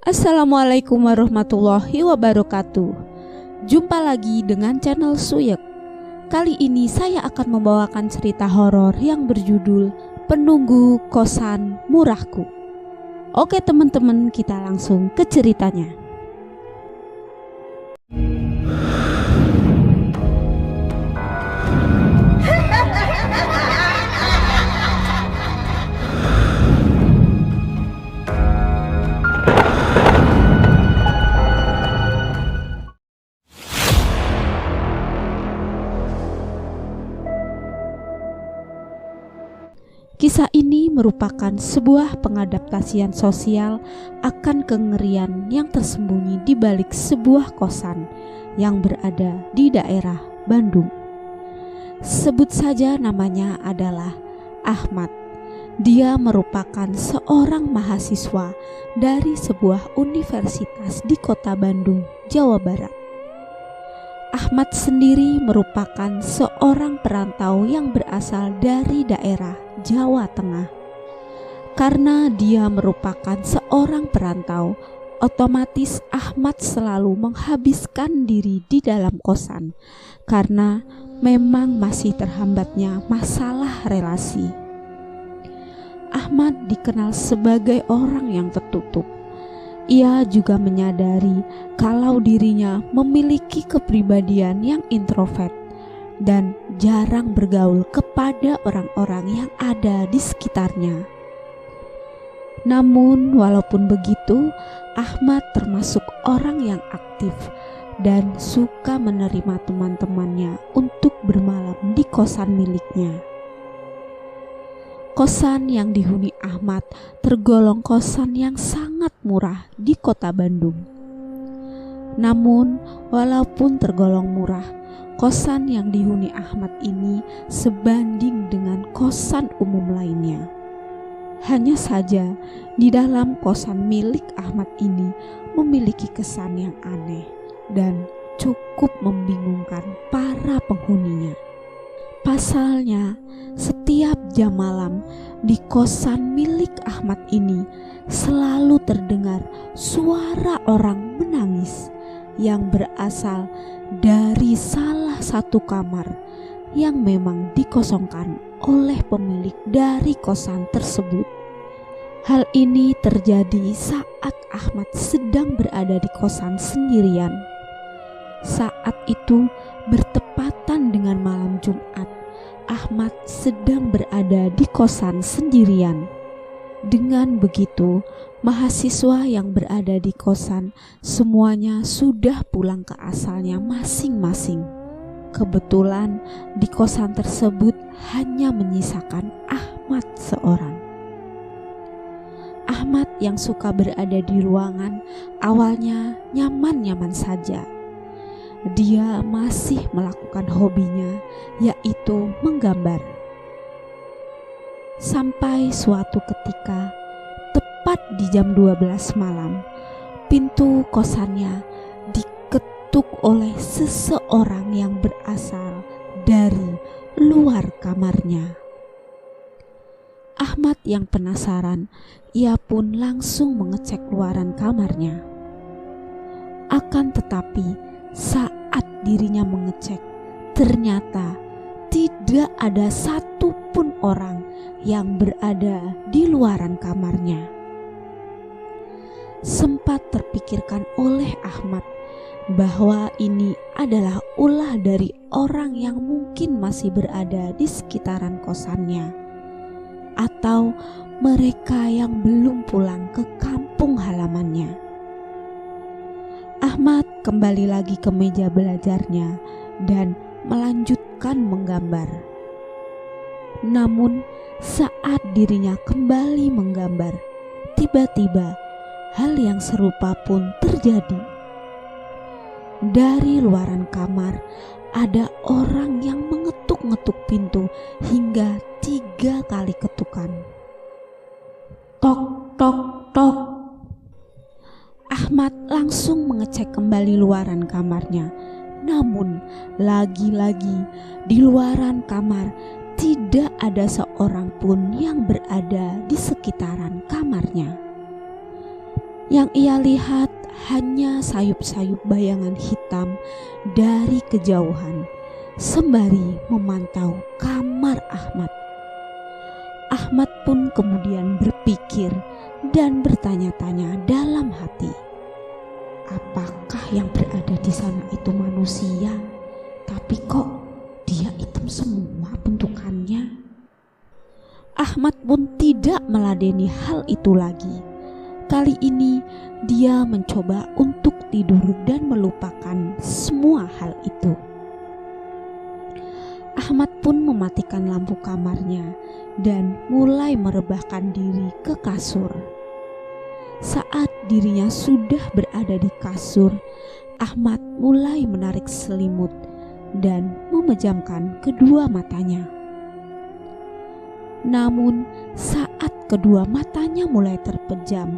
Assalamualaikum warahmatullahi wabarakatuh. Jumpa lagi dengan channel Suyek. Kali ini saya akan membawakan cerita horor yang berjudul Penunggu Kosan Murahku. Oke teman-teman, kita langsung ke ceritanya. Kisah ini merupakan sebuah pengadaptasian sosial akan kengerian yang tersembunyi di balik sebuah kosan yang berada di daerah Bandung. Sebut saja namanya adalah Ahmad. Dia merupakan seorang mahasiswa dari sebuah universitas di kota Bandung, Jawa Barat. Ahmad sendiri merupakan seorang perantau yang berasal dari daerah Jawa Tengah. Karena dia merupakan seorang perantau, otomatis Ahmad selalu menghabiskan diri di dalam kosan karena memang masih terhambatnya masalah relasi. Ahmad dikenal sebagai orang yang tertutup. Ia juga menyadari kalau dirinya memiliki kepribadian yang introvert dan jarang bergaul kepada orang-orang yang ada di sekitarnya. Namun walaupun begitu, Ahmad termasuk orang yang aktif dan suka menerima teman-temannya untuk bermalam di kosan miliknya. Kosan yang dihuni Ahmad tergolong kosan yang sangat murah di kota Bandung. Namun, walaupun tergolong murah, kosan yang dihuni Ahmad ini sebanding dengan kosan umum lainnya. Hanya saja, di dalam kosan milik Ahmad ini memiliki kesan yang aneh dan cukup membingungkan para penghuninya. Pasalnya, setiap jam malam di kosan milik Ahmad ini selalu terdengar suara orang menangis yang berasal dari salah satu kamar yang memang dikosongkan oleh pemilik dari kosan tersebut. Hal ini terjadi saat Ahmad sedang berada di kosan sendirian. Saat itu bertepatan dengan malam Jumat, Ahmad sedang berada di kosan sendirian. Dengan begitu, mahasiswa yang berada di kosan semuanya sudah pulang ke asalnya masing-masing. Kebetulan di kosan tersebut hanya menyisakan Ahmad seorang. Ahmad yang suka berada di ruangan awalnya nyaman-nyaman saja. Dia masih melakukan hobinya, yaitu menggambar. Sampai suatu ketika, tepat di jam 12 malam, pintu kosannya diketuk oleh seseorang yang berasal dari luar kamarnya. Ahmad yang penasaran, ia pun langsung mengecek luaran kamarnya. Akan tetapi, saat dirinya mengecek, ternyata tidak ada satupun orang yang berada di luaran kamarnya. Sempat terpikirkan oleh Ahmad bahwa ini adalah ulah dari orang yang mungkin masih berada di sekitaran kosannya, atau mereka yang belum pulang ke kampung halamannya. Ahmad kembali lagi ke meja belajarnya dan melanjutkan menggambar. Namun saat dirinya kembali menggambar, tiba-tiba hal yang serupa pun terjadi. Dari luaran kamar ada orang yang mengetuk-ngetuk pintu hingga 3 kali ketukan. Tok, tok, tok. Ahmad langsung mengecek kembali luaran kamarnya. Namun lagi-lagi di luaran kamar tidak ada seorang pun yang berada di sekitaran kamarnya. Yang ia lihat hanya sayup-sayup bayangan hitam dari kejauhan sembari memantau kamar Ahmad. Ahmad pun kemudian berpikir dan bertanya-tanya dalam hati, apakah yang berada di sana itu manusia? Tapi kok dia hitam semua bentukannya? Ahmad pun tidak meladeni hal itu lagi. Kali ini dia mencoba untuk tidur dan melupakan semua hal itu. Ahmad pun mematikan lampu kamarnya dan mulai merebahkan diri ke kasur. Saat dirinya sudah berada di kasur, Ahmad mulai menarik selimut dan memejamkan kedua matanya. Namun saat kedua matanya mulai terpejam,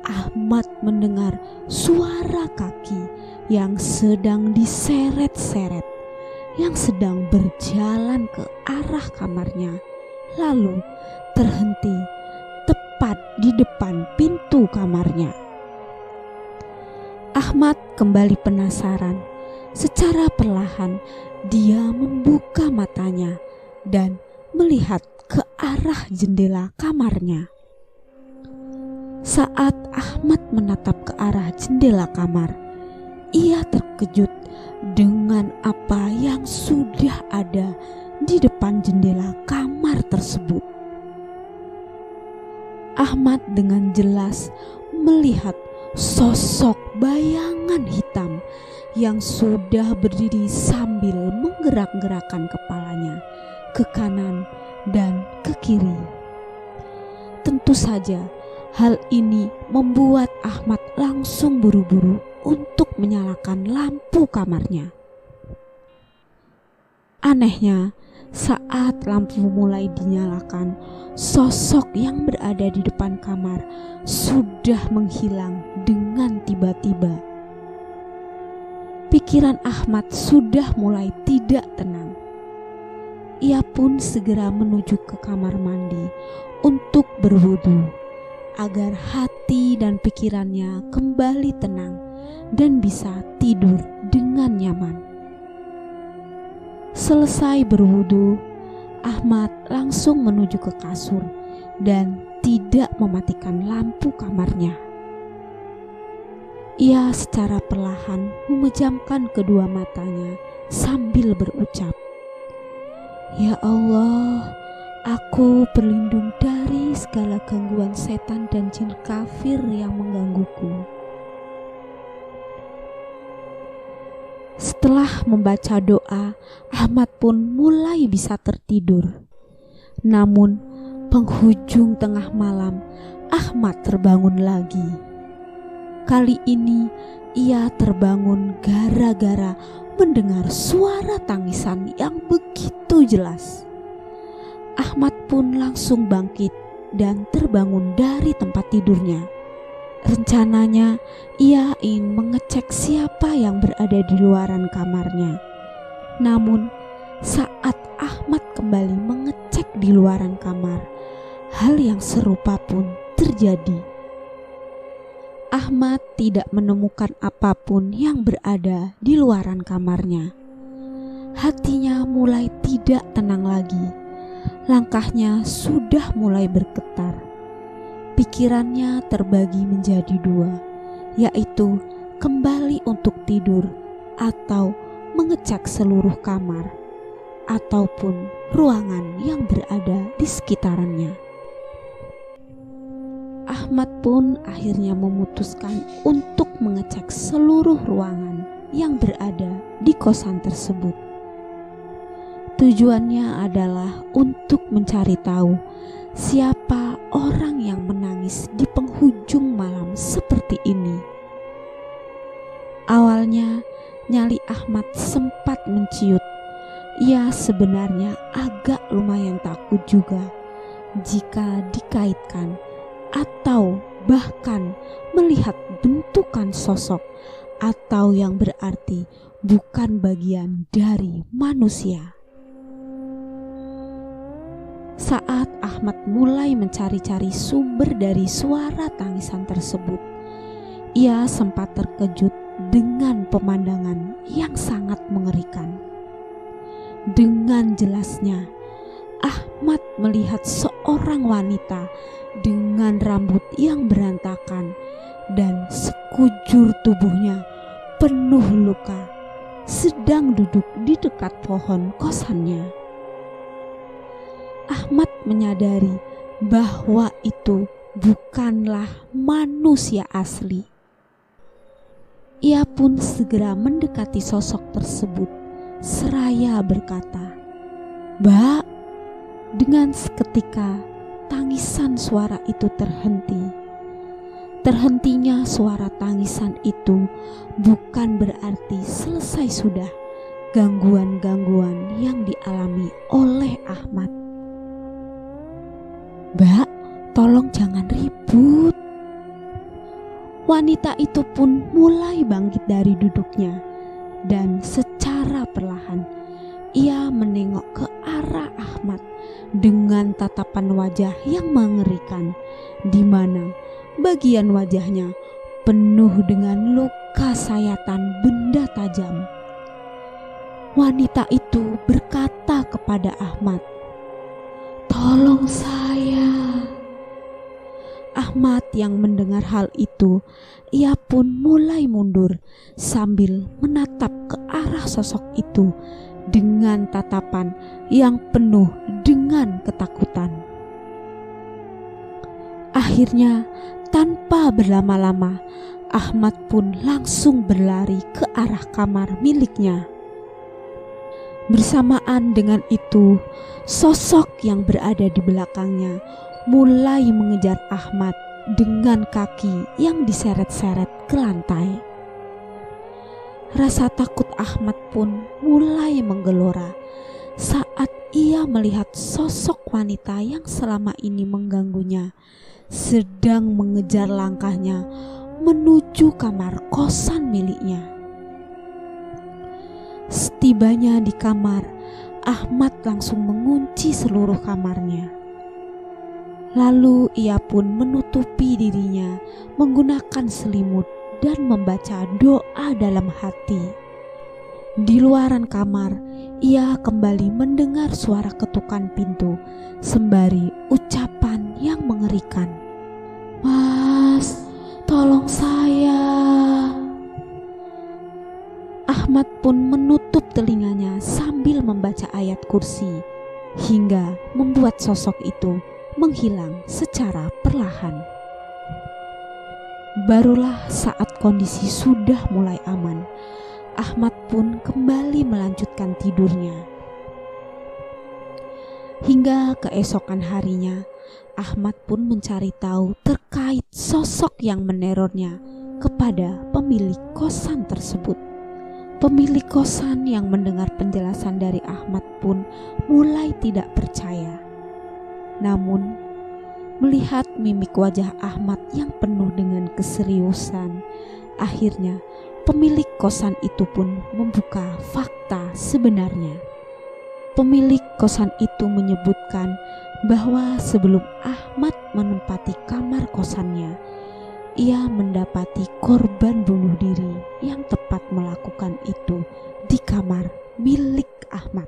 Ahmad mendengar suara kaki yang sedang diseret-seret, yang sedang berjalan ke arah kamarnya, lalu terhenti tepat di depan pintu kamarnya. Ahmad kembali penasaran. Secara perlahan dia membuka matanya dan melihat ke arah jendela kamarnya. Saat Ahmad menatap ke arah jendela kamar, ia terkejut dengan apa yang sudah ada di depan jendela kamar tersebut. Ahmad dengan jelas melihat sosok bayangan hitam yang sudah berdiri sambil menggerak-gerakkan kepalanya ke kanan dan ke kiri. Tentu saja hal ini membuat Ahmad langsung buru-buru untuk menyalakan lampu kamarnya. Anehnya, saat lampu mulai dinyalakan, sosok yang berada di depan kamar sudah menghilang dengan tiba-tiba. Pikiran Ahmad sudah mulai tidak tenang. Ia pun segera menuju ke kamar mandi untuk berwudu agar hati dan pikirannya kembali tenang dan bisa tidur dengan nyaman. Selesai berwudu, Ahmad langsung menuju ke kasur dan tidak mematikan lampu kamarnya. Ia secara perlahan memejamkan kedua matanya sambil berucap, "Ya Allah, aku berlindung dari segala gangguan setan dan jin kafir yang menggangguku." Setelah membaca doa, Ahmad pun mulai bisa tertidur. Namun, penghujung tengah malam, Ahmad terbangun lagi. Kali ini ia terbangun gara-gara mendengar suara tangisan yang begitu jelas. Ahmad pun langsung bangkit dan terbangun dari tempat tidurnya. Rencananya ia ingin mengecek siapa yang berada di luaran kamarnya. Namun saat Ahmad kembali mengecek di luaran kamar, hal yang serupa pun terjadi. Ahmad tidak menemukan apapun yang berada di luaran kamarnya. Hatinya mulai tidak tenang lagi. Langkahnya sudah mulai bergetar. Pikirannya terbagi menjadi dua, yaitu kembali untuk tidur atau mengecek seluruh kamar ataupun ruangan yang berada di sekitarannya. Ahmad pun akhirnya memutuskan untuk mengecek seluruh ruangan yang berada di kosan tersebut. Tujuannya adalah untuk mencari tahu siapa orang yang menangis di penghujung malam seperti ini. Awalnya nyali Ahmad sempat menciut. Ia sebenarnya agak lumayan takut juga jika dikaitkan atau bahkan melihat bentukan sosok atau yang berarti bukan bagian dari manusia. Saat Ahmad mulai mencari-cari sumber dari suara tangisan tersebut, Ia sempat terkejut dengan pemandangan yang sangat mengerikan. Dengan jelasnya, Ahmad melihat seorang wanita dengan rambut yang berantakan dan sekujur tubuhnya penuh luka, sedang duduk di dekat pohon kosannya. Ahmad menyadari bahwa itu bukanlah manusia asli. Ia pun segera mendekati sosok tersebut seraya berkata, "Mbak." Dengan seketika tangisan suara itu terhenti. Terhentinya suara tangisan itu bukan berarti selesai sudah gangguan-gangguan yang dialami oleh Ahmad. "Mbak, tolong jangan ribut." Wanita itu pun mulai bangkit dari duduknya dan secara perlahan ia menengok ke arah Ahmad dengan tatapan wajah yang mengerikan, di mana bagian wajahnya penuh dengan luka sayatan benda tajam. Wanita itu berkata kepada Ahmad, "Tolong saya." Ahmad yang mendengar hal itu, ia pun mulai mundur sambil menatap ke arah sosok itu dengan tatapan yang penuh dengan ketakutan. Akhirnya, tanpa berlama-lama, Ahmad pun langsung berlari ke arah kamar miliknya. Bersamaan dengan itu, sosok yang berada di belakangnya mulai mengejar Ahmad dengan kaki yang diseret-seret ke lantai. Rasa takut Ahmad pun mulai menggelora saat ia melihat sosok wanita yang selama ini mengganggunya sedang mengejar langkahnya menuju kamar kosan miliknya. Setibanya di kamar, Ahmad langsung mengunci seluruh kamarnya. Lalu ia pun menutupi dirinya menggunakan selimut dan membaca doa dalam hati. Di luaran kamar, ia kembali mendengar suara ketukan pintu sembari ucapan yang mengerikan. "Mas, tolong saya." Ahmad pun menutup telinganya sambil membaca ayat kursi hingga membuat sosok itu menghilang secara perlahan. Barulah saat kondisi sudah mulai aman, Ahmad pun kembali melanjutkan tidurnya. Hingga keesokan harinya, Ahmad pun mencari tahu terkait sosok yang menerornya kepada pemilik kosan tersebut. Pemilik kosan yang mendengar penjelasan dari Ahmad pun mulai tidak percaya. Namun, melihat mimik wajah Ahmad yang penuh dengan keseriusan, akhirnya pemilik kosan itu pun membuka fakta sebenarnya. Pemilik kosan itu menyebutkan bahwa sebelum Ahmad menempati kamar kosannya, ia mendapati korban bunuh diri yang tepat melakukan itu di kamar milik Ahmad.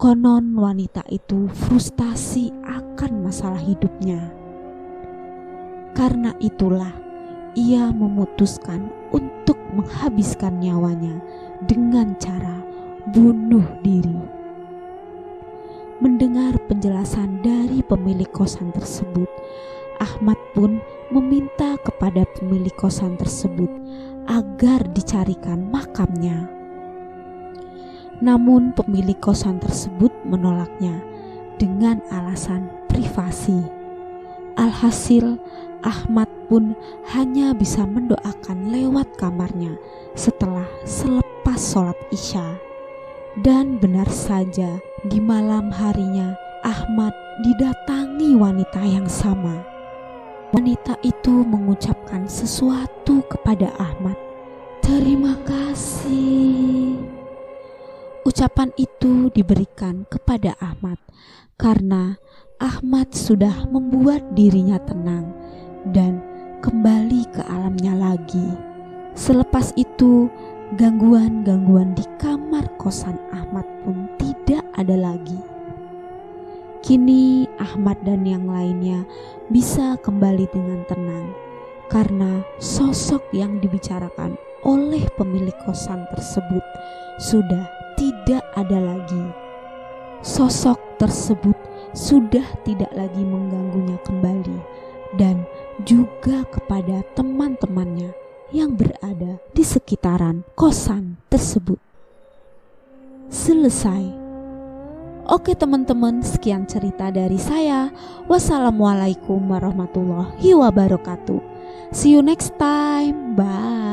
Konon wanita itu frustasi akan masalah hidupnya. Karena itulah ia memutuskan untuk menghabiskan nyawanya dengan cara bunuh diri. Mendengar penjelasan dari pemilik kosan tersebut, Ahmad pun meminta kepada pemilik kosan tersebut agar dicarikan makamnya. Namun pemilik kosan tersebut menolaknya dengan alasan privasi. Alhasil, Ahmad pun hanya bisa mendoakan lewat kamarnya setelah selepas sholat Isya. Dan benar saja, di malam harinya Ahmad didatangi wanita yang sama. Wanita itu mengucapkan sesuatu kepada Ahmad. "Terima kasih." Ucapan itu diberikan kepada Ahmad karena Ahmad sudah membuat dirinya tenang dan kembali ke alamnya lagi. Selepas itu, gangguan-gangguan di kamar kosan Ahmad pun tidak ada lagi. Kini Ahmad dan yang lainnya bisa kembali dengan tenang karena sosok yang dibicarakan oleh pemilik kosan tersebut sudah tidak ada lagi. Sosok tersebut sudah tidak lagi mengganggunya kembali dan juga kepada teman-temannya yang berada di sekitaran kosan tersebut. Selesai. Oke teman-teman, sekian cerita dari saya. Wassalamualaikum warahmatullahi wabarakatuh. See you next time. Bye.